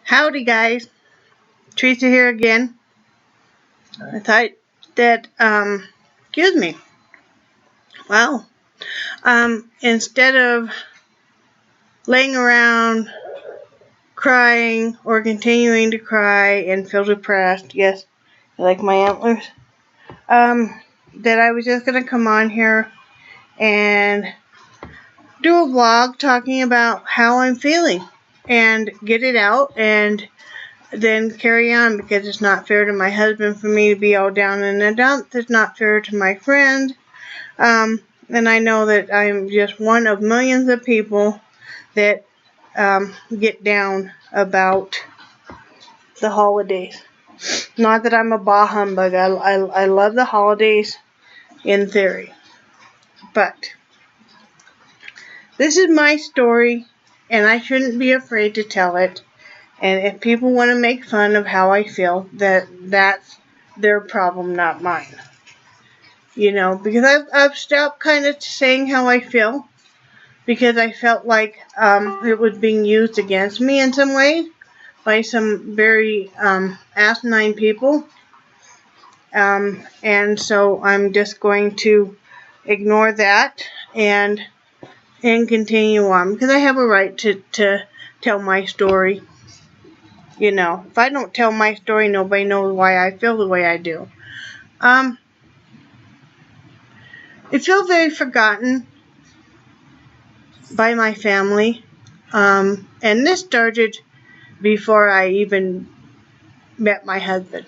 Howdy guys, Theresa here again. I thought that, excuse me, well, instead of laying around crying or continuing to cry and feel depressed, yes, I like my antlers, that I was just going to come on here and do a vlog talking about how I'm feeling and get it out and then carry on, because it's not fair to my husband for me to be all down in the dumps. It's not fair to my friend. And I know that I'm just one of millions of people that get down about the holidays. Not that I'm a bah humbug. I love the holidays in theory. But this is my story, and I shouldn't be afraid to tell it. And if people want to make fun of how I feel, that's their problem, not mine. You know, because I've stopped kind of saying how I feel, because I felt like it was being used against me in some way by some very asinine people. And so I'm just going to ignore that and continue on, because I have a right to tell my story. You know, if I don't tell my story, nobody knows why I feel the way I do. I feel very forgotten by my family. And this started before I even met my husband.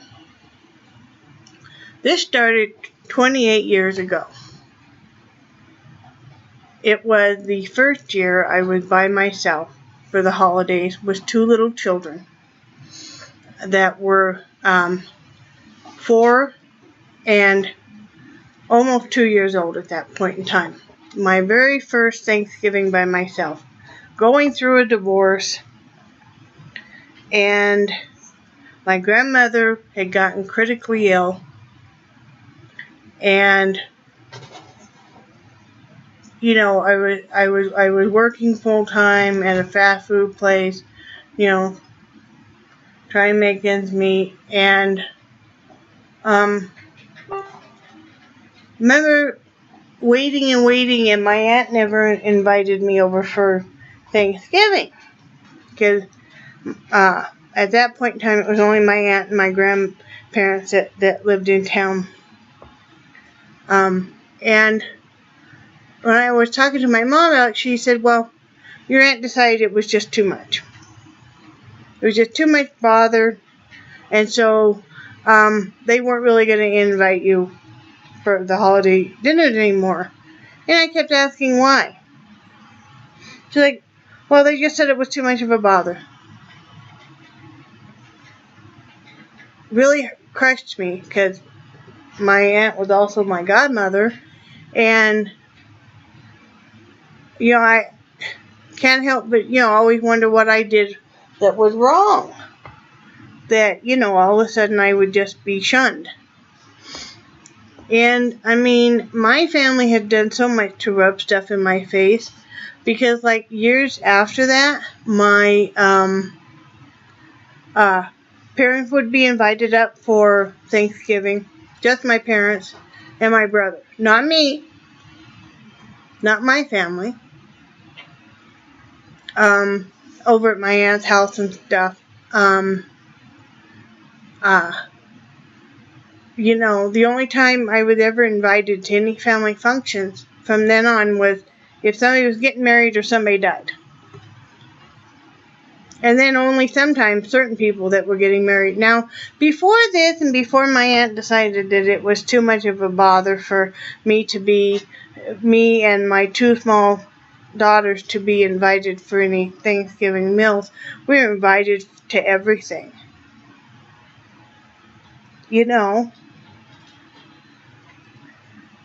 This started 28 years ago. It was the first year I was by myself for the holidays with two little children that were 4 and almost 2 years old at that point in time. My very first Thanksgiving by myself, going through a divorce, and my grandmother had gotten critically ill, and you know, I was working full time at a fast food place, you know, trying to make ends meet, and remember waiting and my aunt never invited me over for Thanksgiving, because at that point in time it was only my aunt and my grandparents that lived in town. And when I was talking to my mom about it, she said, well, your aunt decided it was just too much. It was just too much bother, and so they weren't really going to invite you for the holiday dinners anymore. And I kept asking why. She's like, well, they just said it was too much of a bother. Really crushed me, because my aunt was also my godmother, and you know, I can't help but, you know, always wonder what I did that was wrong, that, you know, all of a sudden I would just be shunned. And I mean, my family had done so much to rub stuff in my face, because like years after that, my parents would be invited up for Thanksgiving, just my parents and my brother, not me, not my family, over at my aunt's house and stuff. You know, the only time I was ever invited to any family functions from then on was if somebody was getting married or somebody died. And then only sometimes certain people that were getting married. Now, before this and before my aunt decided that it was too much of a bother for me and my two small daughters to be invited for any Thanksgiving meals, we were invited to everything. You know.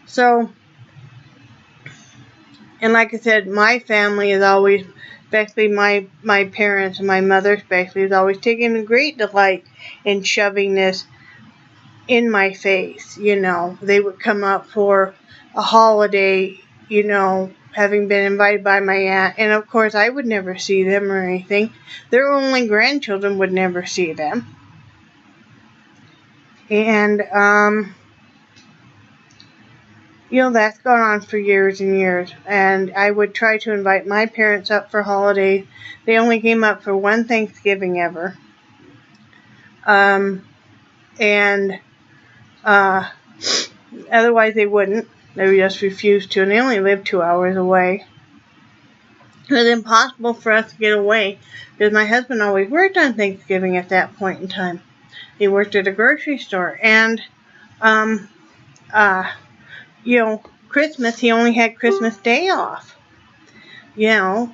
So, and like I said, my family is always, especially my parents and my mother especially, is always taking a great delight in shoving this in my face. You know, they would come up for a holiday, you know, having been invited by my aunt, and of course I would never see them or anything. Their only grandchildren would never see them. And, that's gone on for years and years. And I would try to invite my parents up for holidays. They only came up for one Thanksgiving ever. Otherwise they wouldn't. They would just refuse to, and they only lived 2 hours away. It was impossible for us to get away because my husband always worked on Thanksgiving at that point in time. He worked at a grocery store, and Christmas, he only had Christmas Day off. It's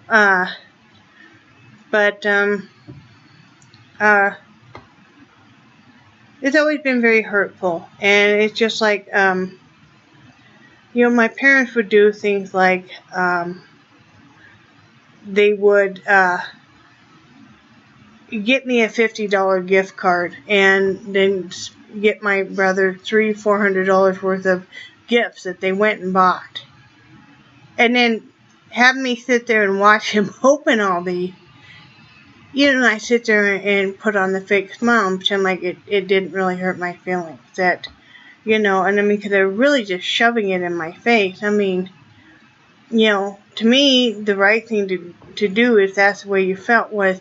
always been very hurtful, and it's just like, my parents would do things like, they would get me a $50 gift card and then get my brother $300-400 worth of gifts that they went and bought. And then have me sit there and watch him open all these. I sit there and put on the fake smile and pretend like it didn't really hurt my feelings. That, because they're really just shoving it in my face. To me, the right thing to do, if that's the way you felt, was,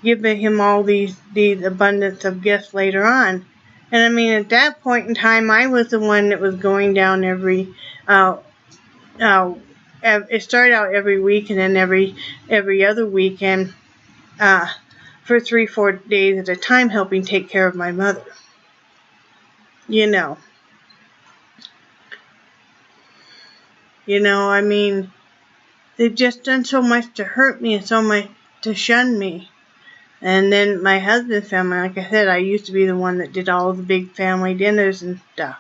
giving him all these abundance of gifts later on. And at that point in time, I was the one that was going down it started out every week and then every other weekend for 3-4 days at a time, helping take care of my mother. They've just done so much to hurt me and so much to shun me. And then my husband's family, like I said, I used to be the one that did all of the big family dinners and stuff.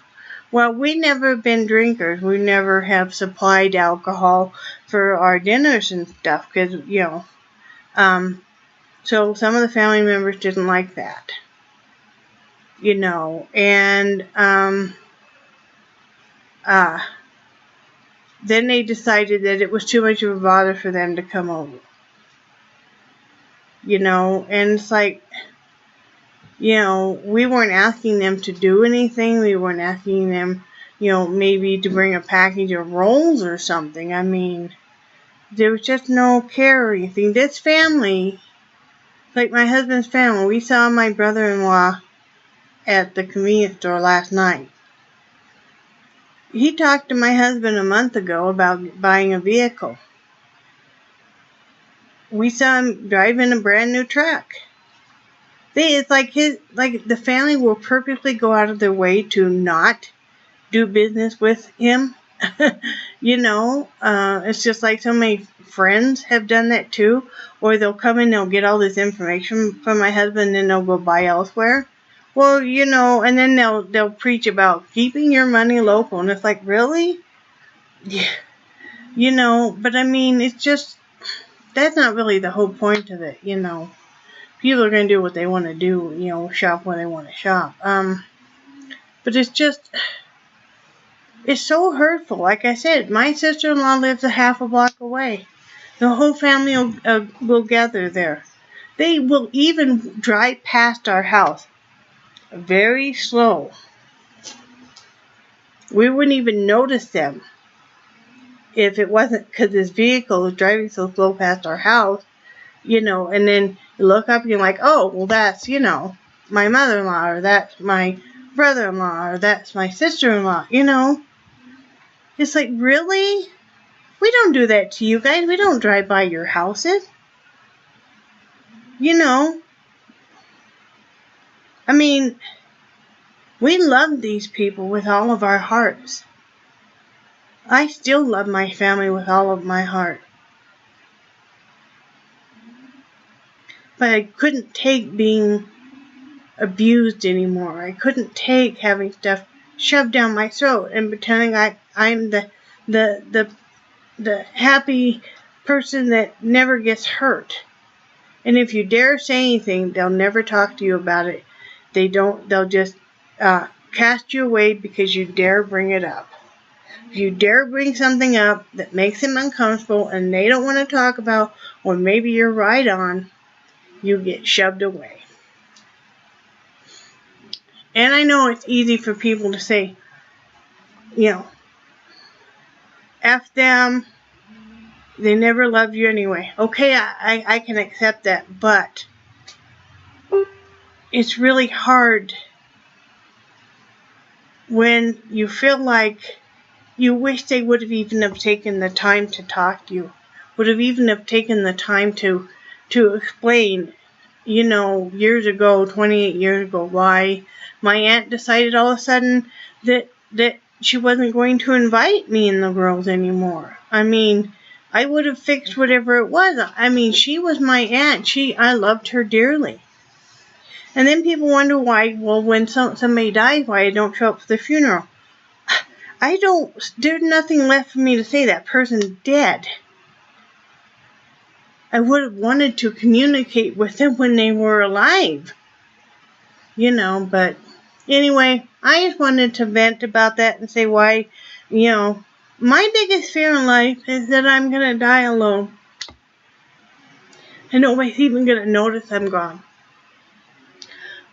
Well, we never been drinkers. We never have supplied alcohol for our dinners and stuff because, so some of the family members didn't like that. And then they decided that it was too much of a bother for them to come over. And it's like, we weren't asking them to do anything. We weren't asking them, maybe to bring a package of rolls or something. There was just no care or anything. This family, like my husband's family, we saw my brother-in-law at the convenience store last night. He talked to my husband a month ago about buying a vehicle. We saw him driving a brand new truck. It's like the family will purposely go out of their way to not do business with him. It's just like so many friends have done that too. Or they'll come in, they'll get all this information from my husband, and then they'll go buy elsewhere. Well, and then they'll preach about keeping your money local, and it's like, really? Yeah. But it's just, that's not really the whole point of it, People are going to do what they want to do, shop where they want to shop. But it's just, it's so hurtful. Like I said, my sister-in-law lives a half a block away. The whole family will gather there. They will even drive past our house very slow. We wouldn't even notice them if it wasn't because this vehicle is driving so slow past our house, and then you look up and you're like, oh, well, that's, my mother-in-law, or that's my brother-in-law, or that's my sister-in-law, It's like, really? We don't do that to you guys. We don't drive by your houses. We love these people with all of our hearts. I still love my family with all of my heart. But I couldn't take being abused anymore. I couldn't take having stuff shoved down my throat and pretending I'm the happy person that never gets hurt. And if you dare say anything, they'll never talk to you about it. They'll just cast you away because you dare bring it up. If you dare bring something up that makes them uncomfortable and they don't want to talk about, or maybe you're right on, you get shoved away. And I know it's easy for people to say, F them, they never loved you anyway. Okay, I can accept that, but it's really hard when you feel like you wish they would have even have taken the time to talk to you, would have even have taken the time to explain, years ago, 28 years ago, why my aunt decided all of a sudden that she wasn't going to invite me and the girls anymore. I mean, I would have fixed whatever it was. I mean, she was my aunt. I loved her dearly. And then people wonder why, well, when somebody dies, why I don't show up for the funeral. There's nothing left for me to say. That person's dead. I would have wanted to communicate with them when they were alive. But anyway, I just wanted to vent about that and say why, my biggest fear in life is that I'm going to die alone. And nobody's even going to notice I'm gone.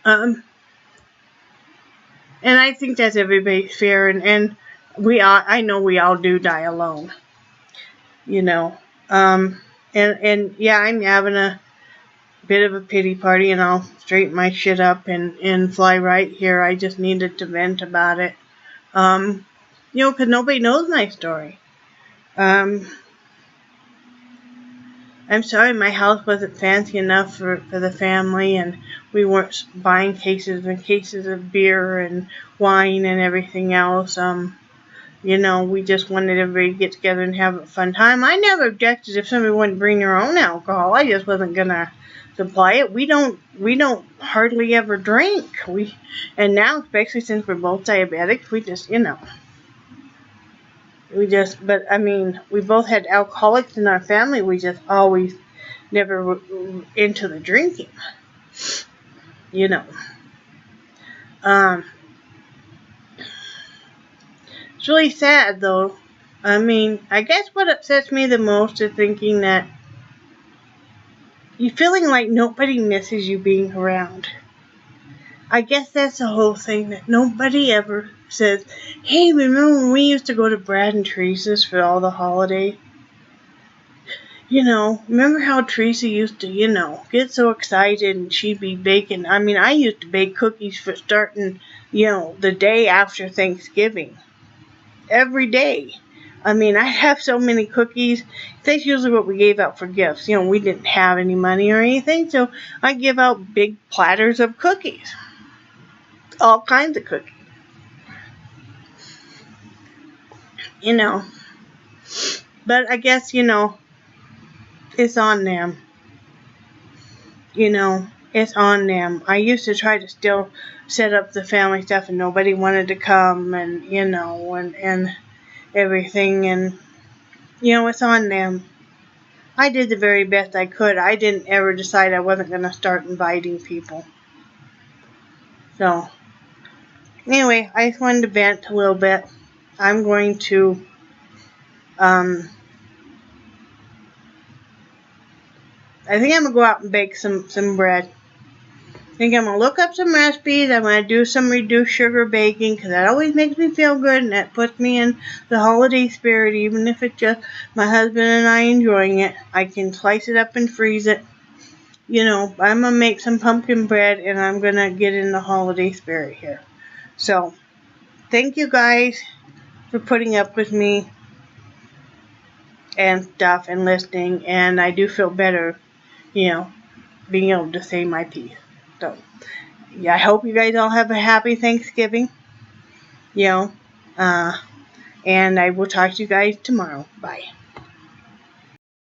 And I think that's everybody's fear, and I know we all do die alone. And yeah, I'm having a bit of a pity party, and I'll straighten my shit up and fly right here. I just needed to vent about it. Because nobody knows my story. I'm sorry my house wasn't fancy enough for the family, and we weren't buying cases and cases of beer and wine and everything else. We just wanted everybody to get together and have a fun time. I never objected if somebody wouldn't bring their own alcohol. I just wasn't gonna supply it. We don't hardly ever drink. And now, especially since we're both diabetics, we just, but I mean, we both had alcoholics in our family. We just always never were into the drinking. It's really sad, though. I mean, I guess what upsets me the most is thinking that you're feeling like nobody misses you being around. I guess that's the whole thing, that nobody ever says, hey, remember when we used to go to Brad and Teresa's for all the holidays? Remember how Teresa used to, get so excited and she'd be baking. I mean, I used to bake cookies for starting, the day after Thanksgiving. Every day. I mean, I'd have so many cookies. That's usually what we gave out for gifts. We didn't have any money or anything, so I'd give out big platters of cookies. All kinds of cookies. But I guess, it's on them. It's on them. I used to try to still set up the family stuff, and nobody wanted to come, and, and everything, and, it's on them. I did the very best I could. I didn't ever decide I wasn't going to start inviting people. So, anyway, I just wanted to vent a little bit. I'm going to, I think I'm going to go out and bake some bread. I think I'm going to look up some recipes. I'm going to do some reduced sugar baking, because that always makes me feel good, and that puts me in the holiday spirit, even if it's just my husband and I enjoying it. I can slice it up and freeze it. I'm going to make some pumpkin bread, and I'm going to get in the holiday spirit here. So, thank you guys for putting up with me and stuff and listening, and I do feel better, being able to say my piece. So, yeah, I hope you guys all have a happy Thanksgiving, and I will talk to you guys tomorrow. Bye.